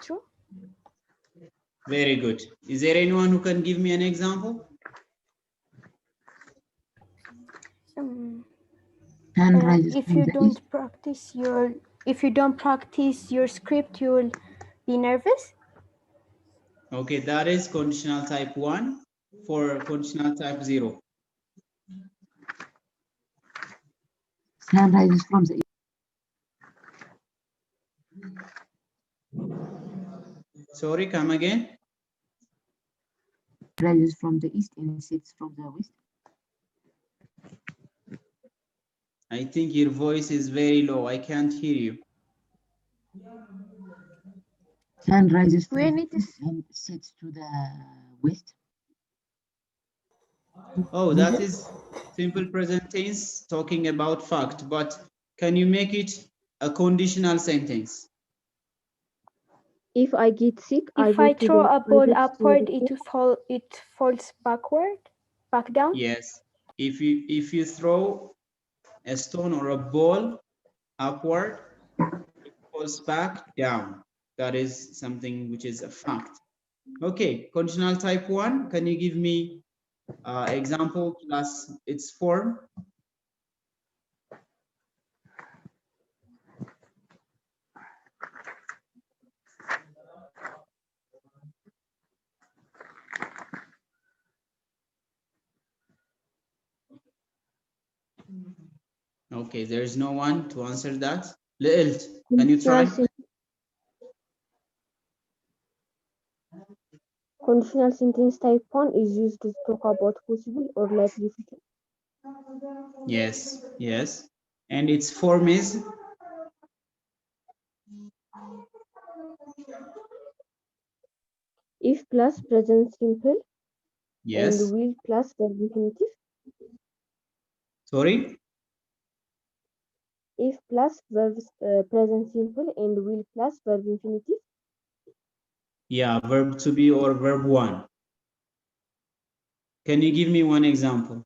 True. Very good. Is there anyone who can give me an example? Hand raises If from you the don't east. practice your script, you'll be nervous. Okay, that is conditional type 1 for conditional type 0. Hand raises from the east. Sorry, come again. Rises from the east and sets from the west. I think your voice is very low. I can't hear you. Sun rises from When the it is east and sets to the west. Oh, that is simple present tense talking about fact, but can you make it a conditional sentence? if I get sick, If I throw a ball upward, it falls back down. Yes. If you throw a stone or a ball upward, it falls back down. That is something which is a fact. Okay, conditional type 1. Can you give me example plus its form? Okay, there is no one to answer that. Lilt, can you try? Conditional sentence type 1 is used to talk about possible or likely future. Yes, yes. And its form is? If plus present simple Yes. and will plus verb infinitive. Sorry? If plus verbs present simple and will plus verb infinitive. Yeah, verb to be or verb 1. Can you give me one example?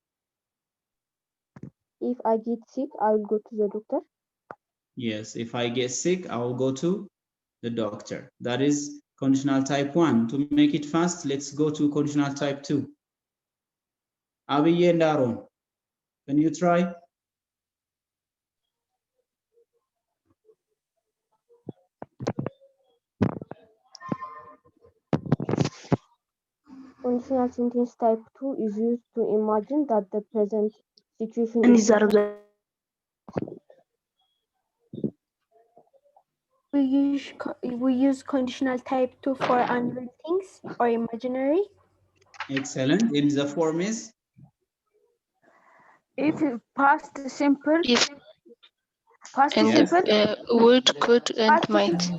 If I get sick, I will go to the doctor. Yes, if I get sick, I will go to the doctor. That is conditional type 1. To make it fast, let's go to conditional type 2. Abiy and Aaron, can you try? Conditional sentence type 2 is used to imagine that the present situation is different. We use conditional type 2 for unreal things or imaginary. Excellent. And the form is? If past simple, If past and Yes. simple, would, could, and past might.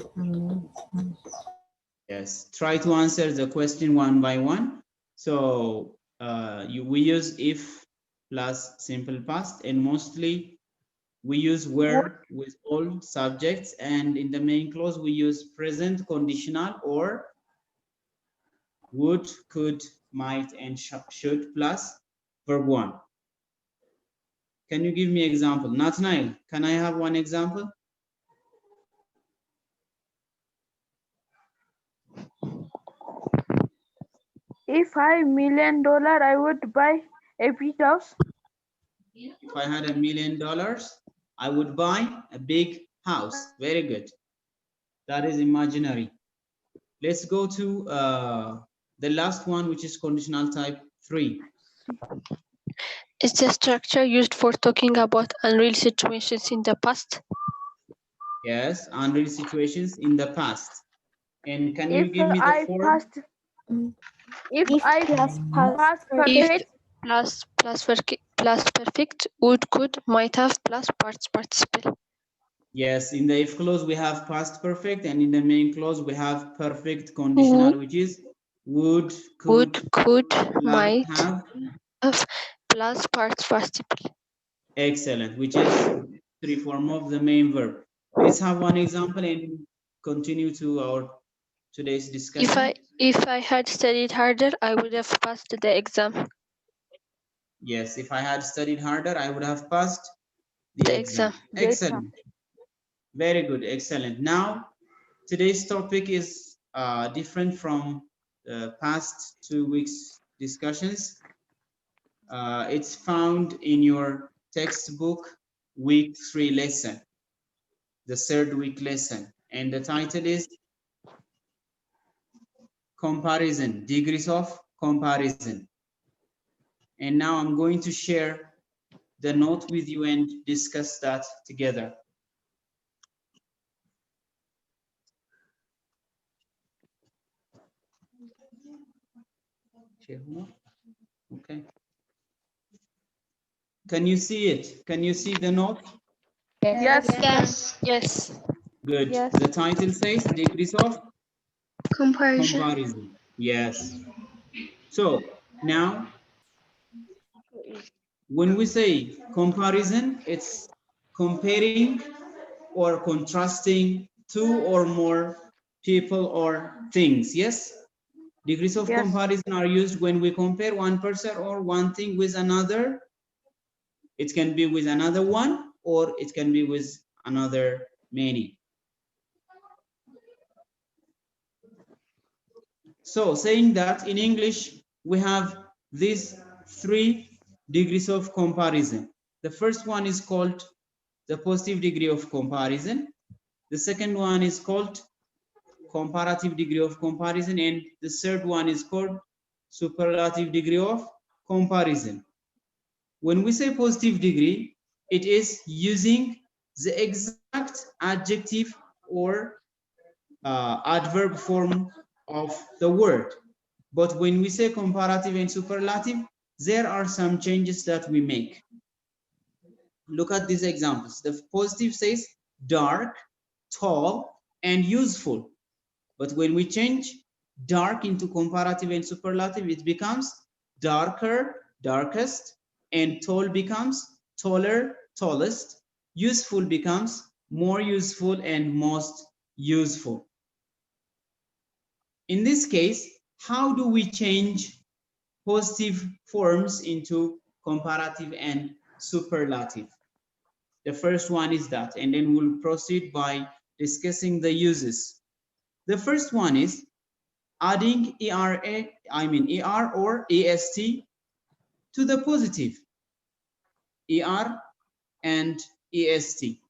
Yes. Try to answer the question one by one. So we use if plus simple past, and mostly we use were with all subjects, and in the main clause we use present conditional or would, could, might, and should plus verb 1. Can you give me example? Nathaniel, can I have one example? if $5 million, I would buy a big house. If I had $1 million, I would buy a big house. Very good. That is imaginary. Let's go to the last one, which is conditional type 3. Is the structure used for talking about unreal situations in the past? Yes, unreal situations in the past. And can you If give me the I form? passed, if I plus pass If perfect, plus perfect, would, could, might have plus participle. Yes, in the if clause we have past perfect, and in the main clause we have perfect conditional, which is would, could, Might have plus participle. Excellent, which is 3 form of the main verb. Let's have one example and continue to our today's discussion. If I had studied harder, I would have passed the exam. Yes, if I had studied harder, I would have passed the exam. Excellent. Very good, excellent. Now, today's topic is different from the past 2 weeks discussions. It's found in your textbook week 3 lesson, the 3rd week lesson, and the title is comparison, degrees of comparison. And now I'm going to share the note with you and discuss that together. Okay. Can you see it? Can you see the note? Yes. Yes. Yes. Good. Yes. The title says degrees of Comparison. comparison. Yes. So now, when we say comparison, it's comparing or contrasting two or more people or things. Yes. Degrees of Yes. comparison are used when we compare one person or one thing with another. It can be with another one, or it can be with another many. So saying that in English, we have these 3 degrees of comparison. The first one is called the positive degree of comparison. The second one is called comparative degree of comparison. And the third one is called superlative degree of comparison. When we say positive degree, it is using the exact adjective or adverb form of the word. But when we say comparative and superlative, there are some changes that we make. Look at these examples. The positive says dark, tall, and useful. But when we change dark into comparative and superlative, it becomes darker, darkest, and tall becomes taller, tallest. Useful becomes more useful and most useful. In this case, how do we change positive forms into comparative and superlative? The first one is that, and then we'll proceed by discussing the uses. The first one is adding ER or EST to the positive, ER and EST.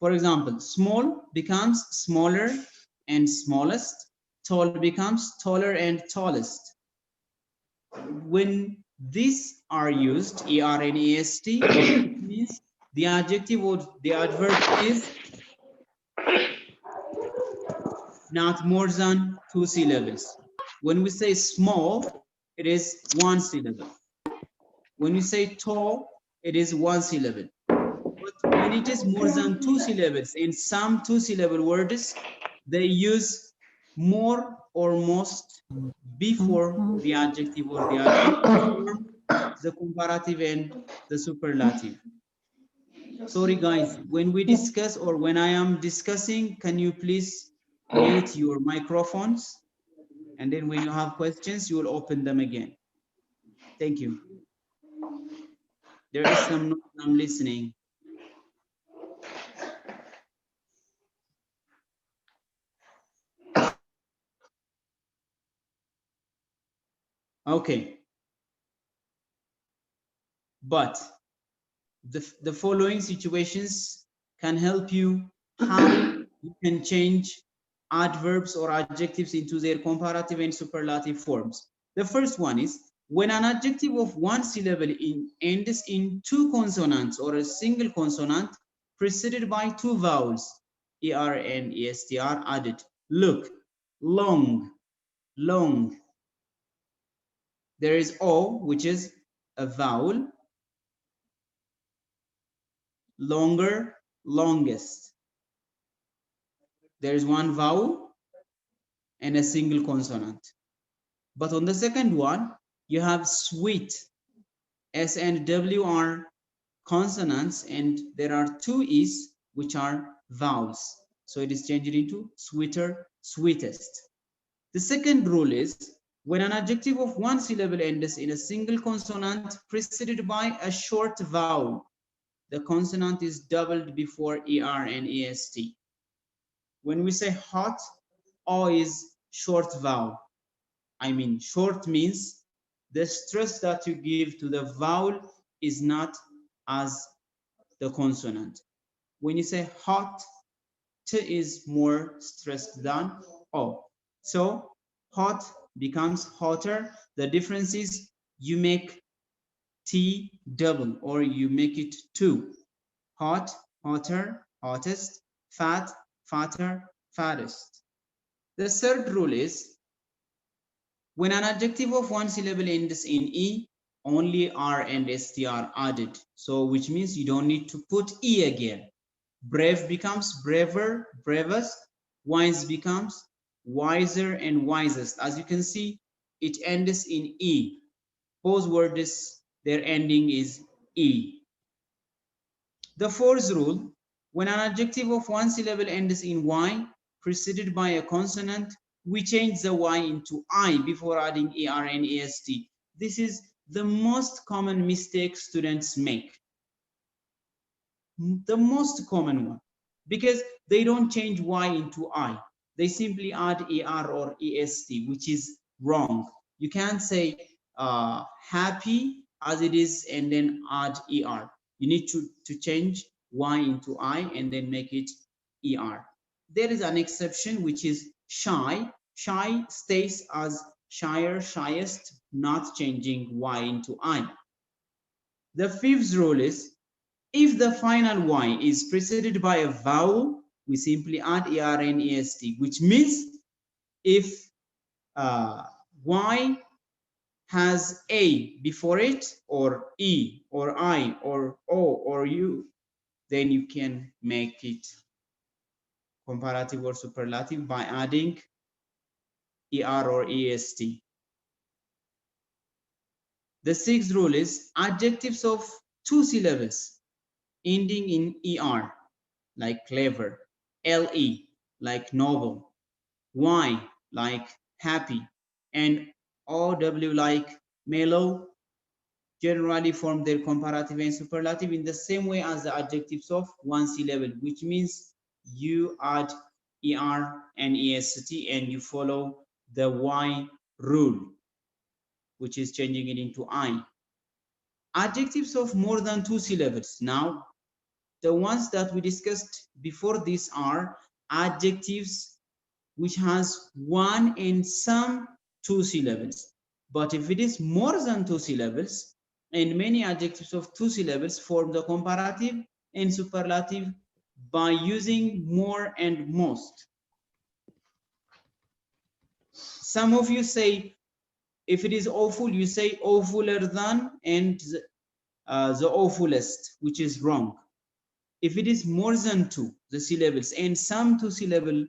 For example, small becomes smaller and smallest, tall becomes taller and tallest. When these are used, ER and EST, it means the adjective or the adverb is not more than 2 syllables. When we say small, it is 1 syllable. When we say tall, it is 1 syllable. But when it is more than 2 syllables, in some 2-syllable words, they use more or most before the adjective or the adverb, the comparative and the superlative. Sorry guys, when we discuss or when I am discussing, can you please mute your microphones? And then when you have questions, you will open them again. Thank you. There is some noise, I'm listening. Okay. But the following situations can help you how you can change adverbs or adjectives into their comparative and superlative forms. The first one is when an adjective of 1 syllable ends in 2 consonants or a single consonant preceded by 2 vowels, ER and EST are added. Look, long, long. There is O, which is a vowel. Longer, longest. There is 1 vowel and a single consonant. But on the second one, you have sweet. S and W are consonants, and there are 2 E's, which are vowels. So it is changed into sweeter, sweetest. The second rule is when an adjective of 1 syllable ends in a single consonant preceded by a short vowel. the consonant is doubled before ER and EST. When we say hot, O is short vowel. I mean, short means the stress that you give to the vowel is not as the consonant. When you say hot, T is more stressed than O. So hot becomes hotter. The difference is you make T double, or you make it 2. Hot, hotter, hottest, fat, fatter, fattest. The third rule is when an adjective of one syllable ends in E, only R and ST are added. So which means you don't need to put E again. Brave becomes braver, bravest. Wise becomes wiser and wisest. As you can see, it ends in E. Both words, their ending is E. The fourth rule, when an adjective of one syllable ends in Y, preceded by a consonant, we change the Y into I before adding ER and EST. This is the most common mistake students make. The most common one, because they don't change Y into I. They simply add ER or EST, which is wrong. You can't say happy as it is and then add ER. You need to change Y into I and then make it ER. There is an exception, which is shy. Shy stays as shyer, shyest, not changing Y into I. The fifth rule is if the final Y is preceded by a vowel, we simply add ER and EST, which means if Y has A before it, or E, or I, or O, or U, then you can make it comparative or superlative by adding ER or EST. The sixth rule is adjectives of 2 syllables ending in ER, like clever, LE, like noble, Y, like happy, and OW, like mellow, generally form their comparative and superlative in the same way as the adjectives of 1 syllable, which means you add ER and EST and you follow the Y rule, which is changing it into I. Adjectives of more than 2 syllables. Now, the ones that we discussed before this are adjectives which has 1 and some 2 syllables. But if it is more than 2 syllables, and many adjectives of 2 syllables form the comparative and superlative by using more and most. Some of you say, if it is awful, you say awfuler than and the awfulest, which is wrong. If it is more than 2, the syllables, and some 2 syllable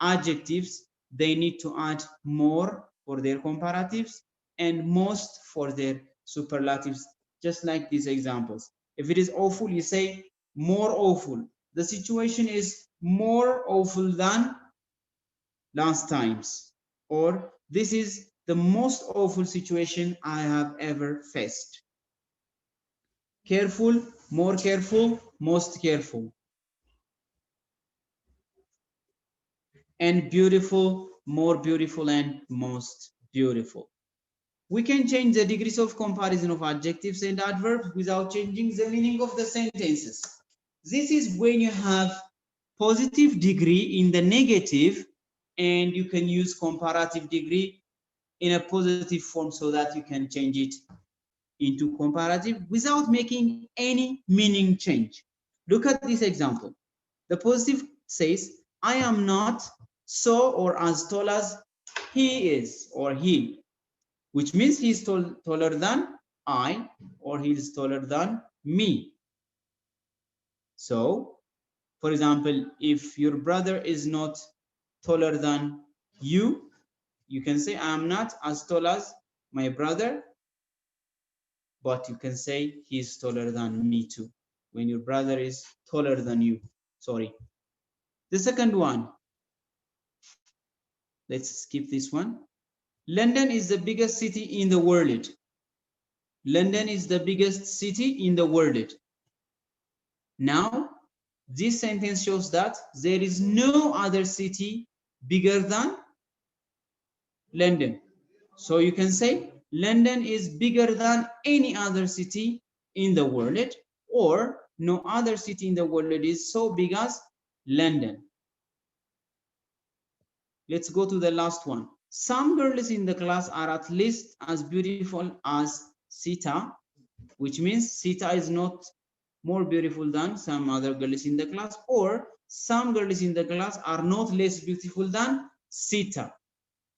adjectives, they need to add more for their comparatives and most for their superlatives, just like these examples. If it is awful, you say more awful. The situation is more awful than last times, or this is the most awful situation I have ever faced. Careful, more careful, most careful. And beautiful, more beautiful, and most beautiful. We can change the degrees of comparison of adjectives and adverbs without changing the meaning of the sentences. This is when you have positive degree in the negative, and you can use comparative degree in a positive form so that you can change it into comparative without making any meaning change. Look at this example. The positive says, I am not so or as tall as he is or he, which means he is taller than I, or he is taller than me. So, for example, if your brother is not taller than you, you can say, I am not as tall as my brother, but you can say he is taller than me too, when your brother is taller than you. Sorry. The second one, let's skip this one. London is the biggest city in the world. London is the biggest city in the world. Now, this sentence shows that there is no other city bigger than London. So you can say London is bigger than any other city in the world, or no other city in the world is so big as London. Let's go to the last one. Some girls in the class are at least as beautiful as Sita, which means Sita is not more beautiful than some other girls in the class, or some girls in the class are not less beautiful than Sita,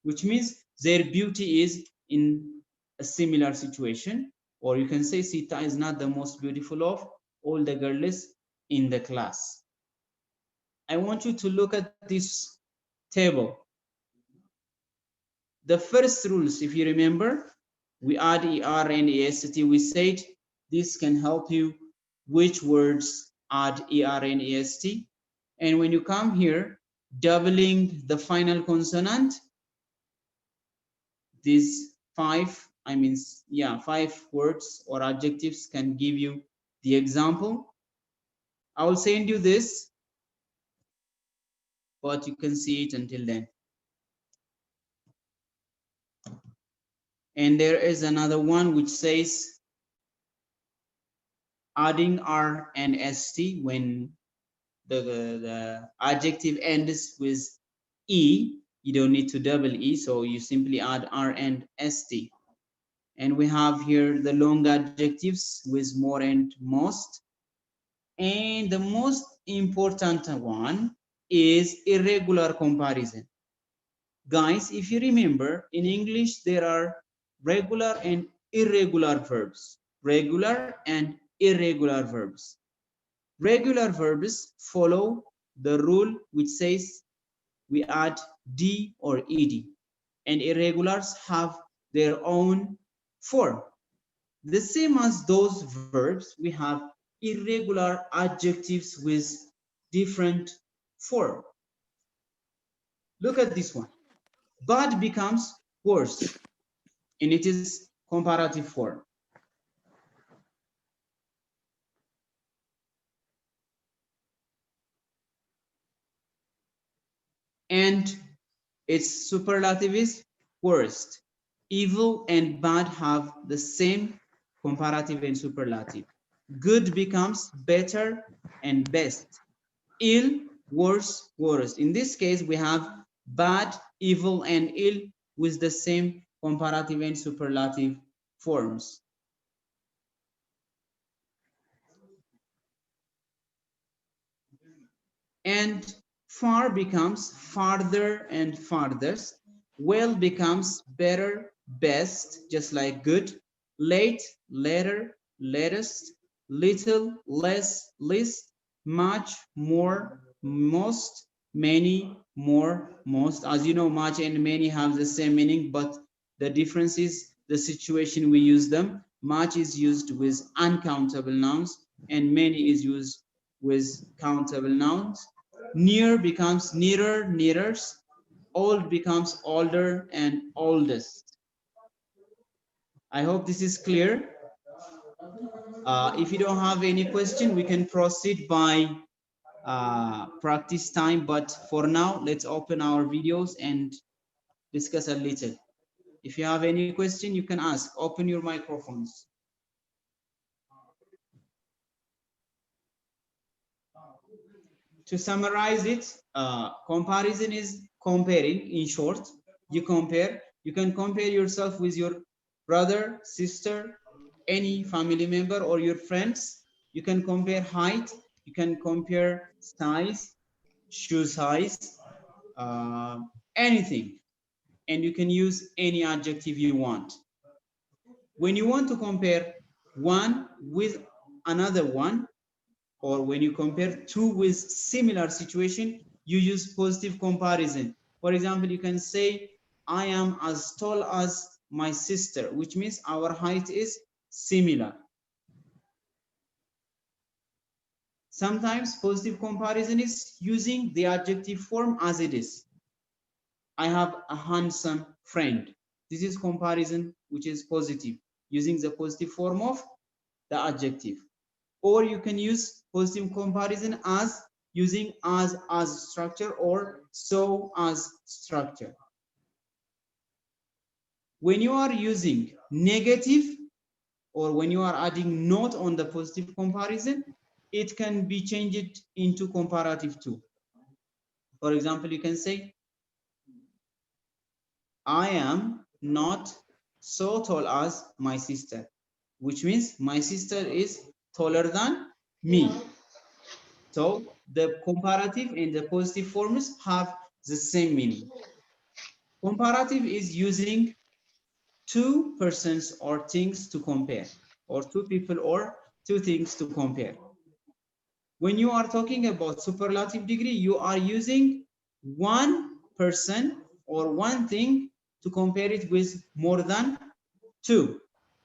which means their beauty is in a similar situation. Or you can say Sita is not the most beautiful of all the girls in the class. I want you to look at this table. The first rules, if you remember, we add ER and EST. We said this can help you which words add ER and EST. And when you come here, doubling the final consonant, these five words or adjectives can give you the example. I will send you this, but you can see it until then. And there is another one which says adding R and ST when the adjective ends with E. You don't need to double E, so you simply add R and ST. And we have here the long adjectives with more and most. And the most important one is irregular comparison. Guys, if you remember, in English, there are regular and irregular verbs. Regular and irregular verbs. Regular verbs follow the rule which says we add D or ED. And irregulars have their own form. The same as those verbs, we have irregular adjectives with different form. Look at this one. Bad becomes worse, and it is comparative form. And its superlative is worst. Evil and bad have the same comparative and superlative. Good becomes better and best. Ill, worse, worst. In this case, we have bad, evil, and ill with the same comparative and superlative forms. And far becomes farther and farthest. Well becomes better, best, just like good. Late, later, latest. Little, less, least. Much, more, most. Many, more, most. As you know, much and many have the same meaning, but the difference is the situation we use them. Much is used with uncountable nouns, and many is used with countable nouns. Near becomes nearer, nearest. Old becomes older and oldest. I hope this is clear. If you don't have any question, we can proceed by practice time. But for now, let's open our videos and discuss a little. If you have any question, you can ask. Open your microphones. To summarize it, comparison is comparing. In short, you compare. You can compare yourself with your brother, sister, any family member, or your friends. You can compare height. You can compare size, shoe size, anything. And you can use any adjective you want. When you want to compare one with another one, or when you compare two with similar situation, you use positive comparison. For example, you can say, I am as tall as my sister, which means our height is similar. Sometimes positive comparison is using the adjective form as it is. I have a handsome friend. This is comparison which is positive, using the positive form of the adjective. or you can use positive comparison as using as structure or so as structure. When you are using negative or when you are adding not on the positive comparison, it can be changed into comparative too. For example, you can say, I am not so tall as my sister, which means my sister is taller than me. So the comparative and the positive forms have the same meaning. Comparative is using two persons or things to compare, or two people or two things to compare. When you are talking about superlative degree, you are using one person or one thing to compare it with more than two.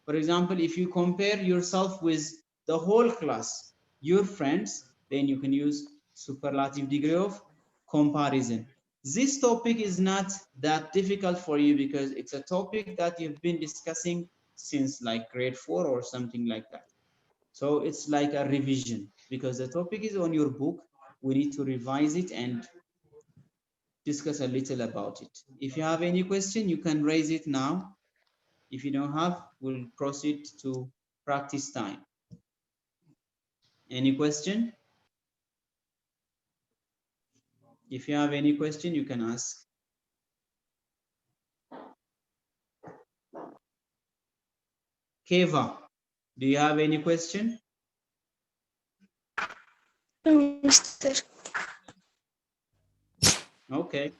For example, if you compare yourself with the whole class, your friends, then you can use superlative degree of comparison. This topic is not that difficult for you because it's a topic that you've been discussing since like grade 4 or something like that. So it's like a revision because the topic is on your book. We need to revise it and discuss a little about it. If you have any question, you can raise it now. If you don't have, we'll proceed to practice time. Any question? If you have any question, you can ask. Keva, do you have any question? No, Mister. Okay.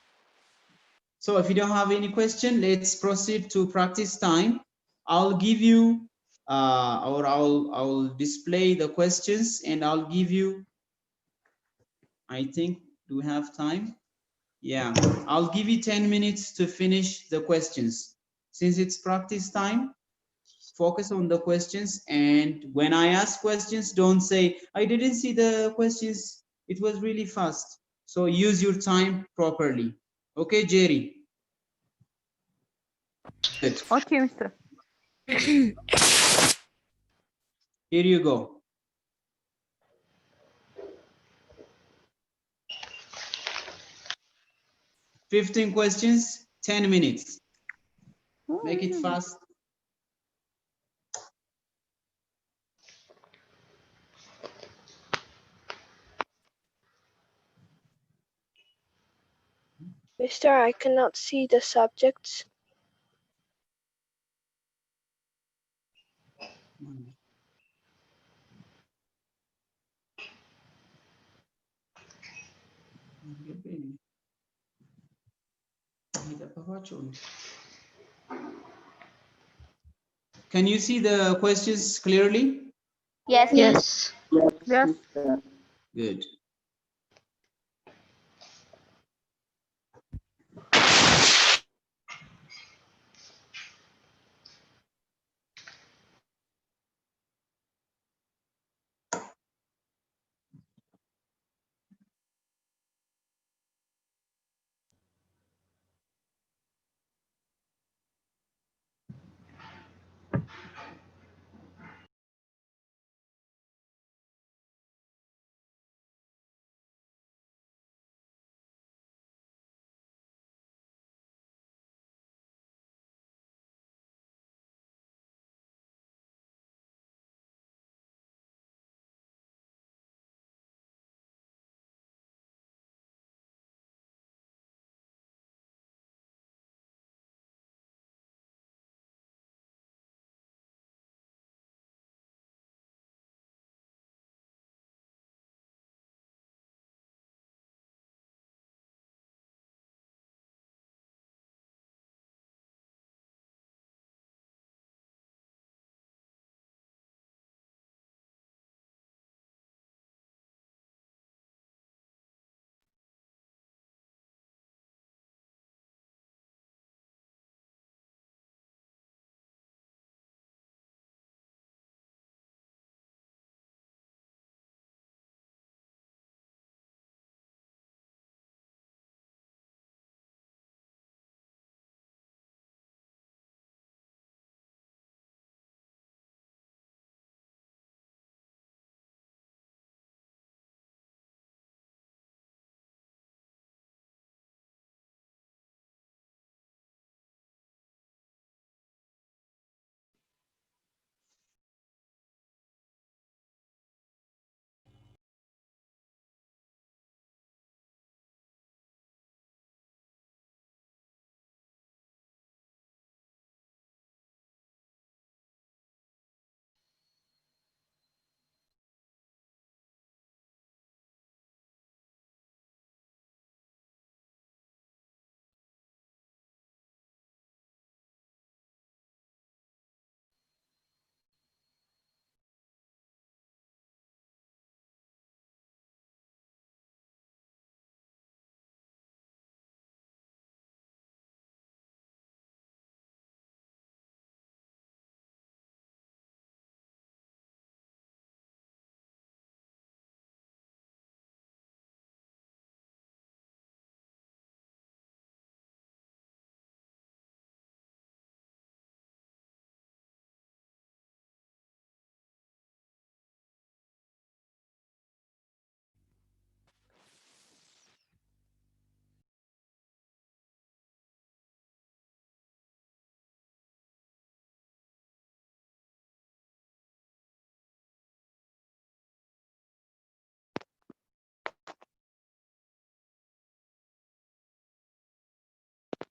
So if you don't have any question, let's proceed to practice time. I'll give you, or I'll display the questions and I'll give you, I think, do we have time? Yeah, I'll give you 10 minutes to finish the questions. Since it's practice time, focus on the questions. And when I ask questions, don't say, I didn't see the questions. It was really fast. So use your time properly. Okay, Jerry? Good. Okay, Mister. Here you go. Fifteen questions, 10 minutes. Make it fast. Mister, I cannot see the subjects. Can you see the questions clearly? Yes. Yes. Yes. Good.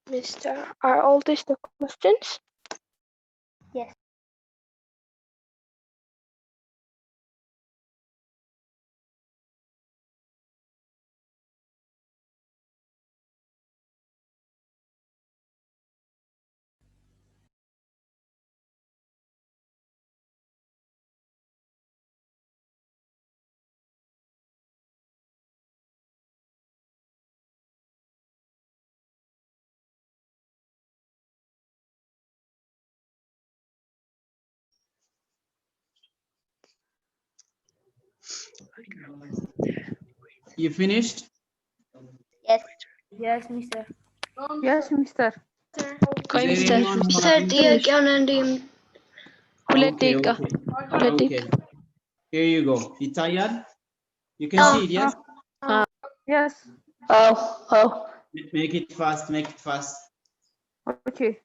Mister, are all these the questions? Yes. You finished? Yes. Yes, mister. Yes, mister. Okay, Is there mister. anyone who Mister, hasn't dia finished? kaya nanti Okay, Huletika. okay. Huletika. Okay. Here you go. You tired? You can see it, yes? Yes. Oh. Make it fast, make it fast. Okay.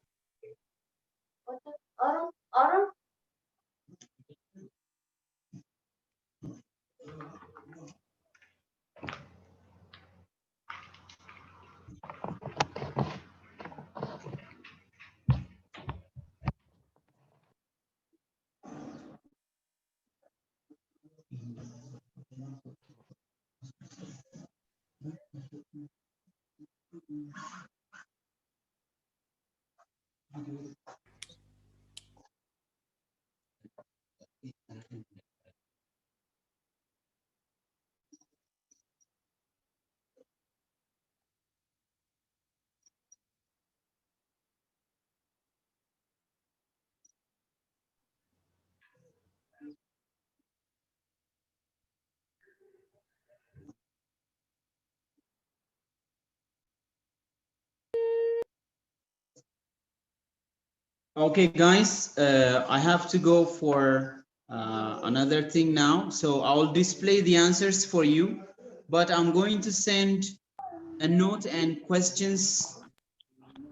Okay, guys, I have to go for another thing now. So I'll display the answers for you, but I'm going to send a note and questions,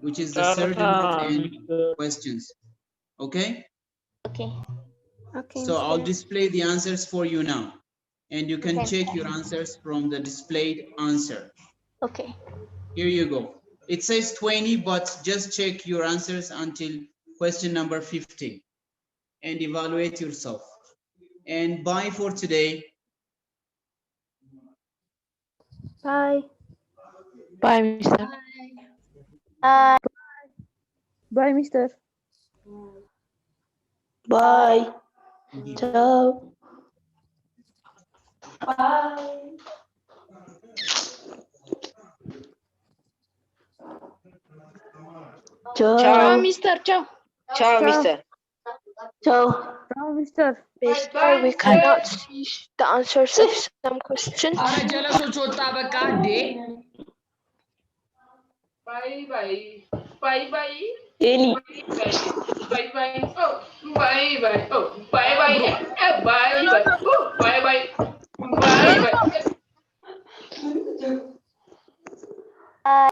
which is the third note and questions. Okay? Okay. Okay, So I'll mister. display the answers for you now, and you can Okay. check your answers from the displayed answer. Okay. Here you go. It says 20, but just check your answers until question number 15 and evaluate yourself. And bye for today. Bye. Bye, mister. Bye, mister. Bye. Ciao. Ciao, mister. Ciao. Ciao, mister. Ciao. Ciao, mister. Mister, we cannot see the answers of some questions. Bye bye. Bye bye. Any. Bye bye. Oh, bye bye. Oh, bye bye. Bye bye. Oh, bye bye. Bye bye. Bye.